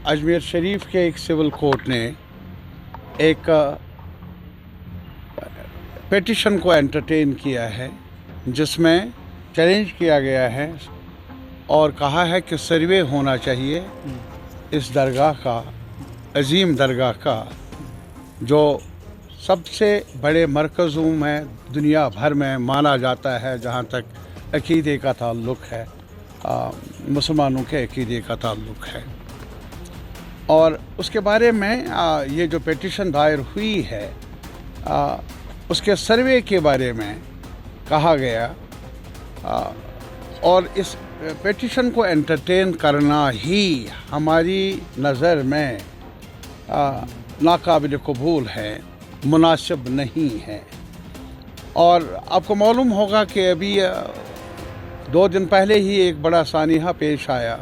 अजमेर शरीफ के एक civil court ने एक पिटिशन को एंटरटेन किया है जिसमें चैलेंज किया गया है और कहा है कि सर्वे होना चाहिए इस दरगाह का, अजीम दरगाह का, जो सबसे बड़े मरकज़ों में दुनिया भर में माना जाता है जहाँ तक अक़ीदे का ताल्लुक़ है, मुसलमानों के अक़ीदे का ताल्लुक़ है। और उसके बारे में ये जो पिटिशन दायर हुई है उसके सर्वे के बारे में कहा गया और इस पिटिशन को एंटरटेन करना ही हमारी नज़र में नाकाबिल कबूल है, मुनासिब नहीं है। और आपको मालूम होगा कि अभी 2 दिन पहले ही एक बड़ा सानिहा पेश आया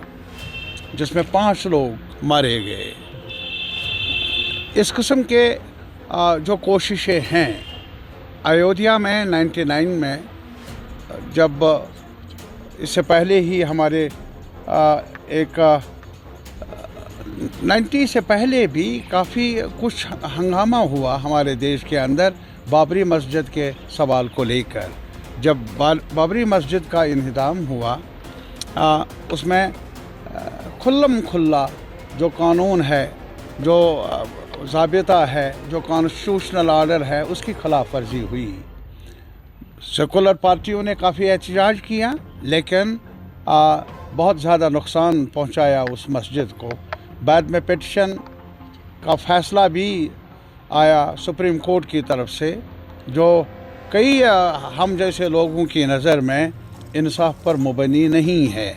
जिसमें 5 लोग मारे गए। इस किस्म के जो कोशिशें हैं अयोध्या में 99 में, जब इससे पहले ही हमारे 90 से पहले भी काफ़ी कुछ हंगामा हुआ हमारे देश के अंदर बाबरी मस्जिद के सवाल को लेकर। जब बाबरी मस्जिद का इन्हिदाम हुआ उसमें खुल्लम खुल्ला जो कानून है, जो ज़ाबिता है, जो कॉन्स्टिट्यूशनल आर्डर है, उसकी खिलाफ वर्जी हुई। सेकुलर पार्टियों ने काफ़ी एहतजाज किया लेकिन बहुत ज़्यादा नुकसान पहुंचाया उस मस्जिद को। बाद में पिटिशन का फ़ैसला भी आया सुप्रीम कोर्ट की तरफ से, जो कई हम जैसे लोगों की नज़र में इंसाफ पर मुबनी नहीं है।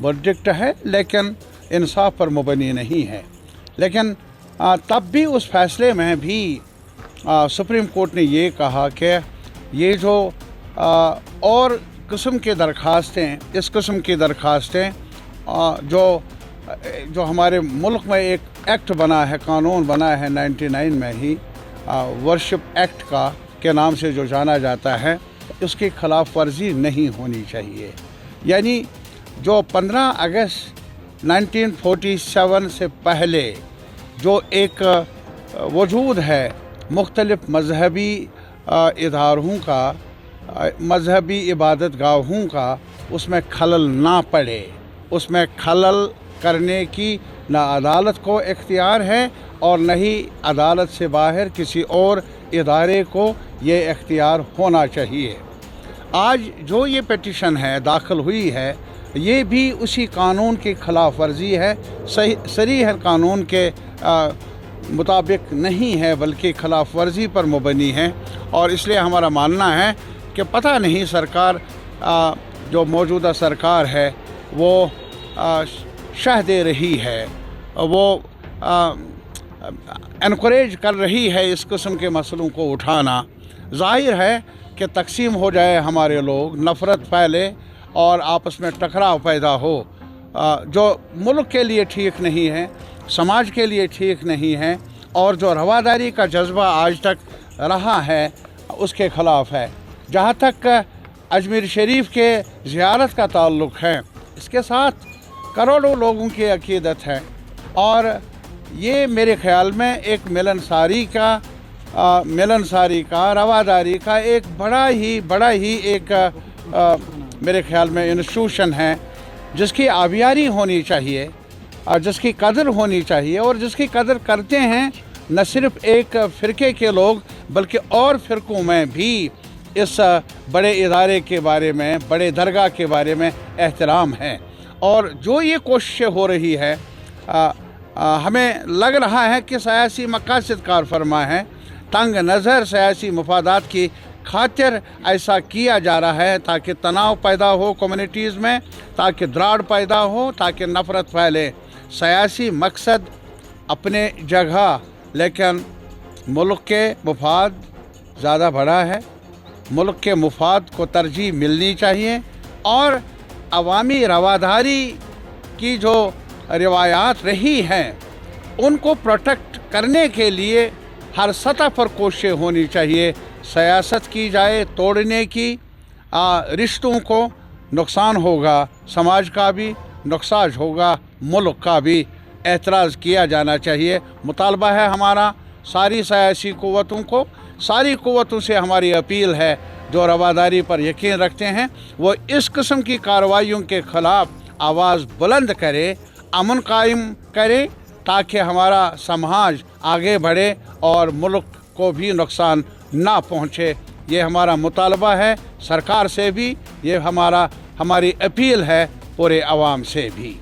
वर्डिक्ट है लेकिन इंसाफ पर मुबनी नहीं है। लेकिन तब भी उस फैसले में भी सुप्रीम कोर्ट ने ये कहा कि ये जो और किस्म की दरख्वास्तें, इस किस्म की दरख्वास्तें जो हमारे मुल्क में एक एक्ट बना है, कानून बना है 99 में ही, वर्शिप एक्ट के नाम से जो जाना जाता है, उसकी खिलाफ वर्जी नहीं होनी चाहिए। यानी जो 15 अगस्त 1947 से पहले जो एक वजूद है मुख्तलिफ मजहबी इदारों का, मजहबी इबादत गाहों का, उसमें खलल ना पड़े, उसमें खलल करने की ना अदालत को इख्तियार है और न ही अदालत से बाहर किसी और इदारे को ये इख्तियार होना चाहिए। आज जो ये पिटिशन है दाखिल हुई है, ये भी उसी कानून की खिलाफ वर्जी है, सरीह कानून के मुताबिक नहीं है, बल्कि खिलाफ वर्जी पर मुबनी है। और इसलिए हमारा मानना है कि पता नहीं सरकार, जो मौजूदा सरकार है, वो शह दे रही है, वो इनकरेज कर रही है इस किस्म के मसलों को उठाना। ज़ाहिर है कि तकसीम हो जाए हमारे लोग, नफ़रत फैले और आपस में टकराव पैदा हो, जो मुल्क के लिए ठीक नहीं है, समाज के लिए ठीक नहीं है, और जो रवादारी का जज्बा आज तक रहा है उसके ख़िलाफ़ है। जहाँ तक अजमेर शरीफ के ज़ियारत का ताल्लुक़ है, इसके साथ करोड़ों लोगों की अक़ीदत है और ये मेरे ख़्याल में एक मिलनसारी का रवादारी का एक बड़ा ही एक मेरे ख़्याल में इंस्टीट्यूशन है जिसकी आबियारी होनी चाहिए और जिसकी कदर होनी चाहिए, और जिसकी कदर करते हैं न सिर्फ एक फ़िरके के लोग बल्कि और फ़िरकों में भी इस बड़े इदारे के बारे में, बड़े दरगाह के बारे में एहतराम है। और जो ये कोशिशें हो रही है, हमें लग रहा है कि सियासी मकासद कार फरमा है, तंग नज़र सियासी मफादात की खातिर ऐसा किया जा रहा है ताकि तनाव पैदा हो कम्युनिटीज़ में, ताकि दराड़ पैदा हो, ताकि नफ़रत फैले। सियासी मकसद अपने जगह, लेकिन मुल्क के मुफाद ज़्यादा बड़ा है। मुल्क के मुफाद को तरजीह मिलनी चाहिए और अवामी रवादारी की जो रिवायात रही हैं उनको प्रोटेक्ट करने के लिए हर सतह पर कोशिशें होनी चाहिए। सियासत की जाए तोड़ने की, रिश्तों को नुकसान होगा, समाज का भी नुकसान होगा, मुल्क का भी। एतराज़ किया जाना चाहिए। मुतालबा है हमारा सारी सियासी क़ुव्वतों को, सारी क़ुव्वतों से हमारी अपील है जो रवादारी पर यकीन रखते हैं वो इस किस्म की कार्रवाइयों के ख़िलाफ़ आवाज़ बुलंद करे, अमन कायम करे, ताकि हमारा समाज आगे बढ़े और मुल्क को भी नुकसान ना पहुँचे। ये हमारा मुतालबा है सरकार से भी, ये हमारी अपील है पूरे अवाम से भी।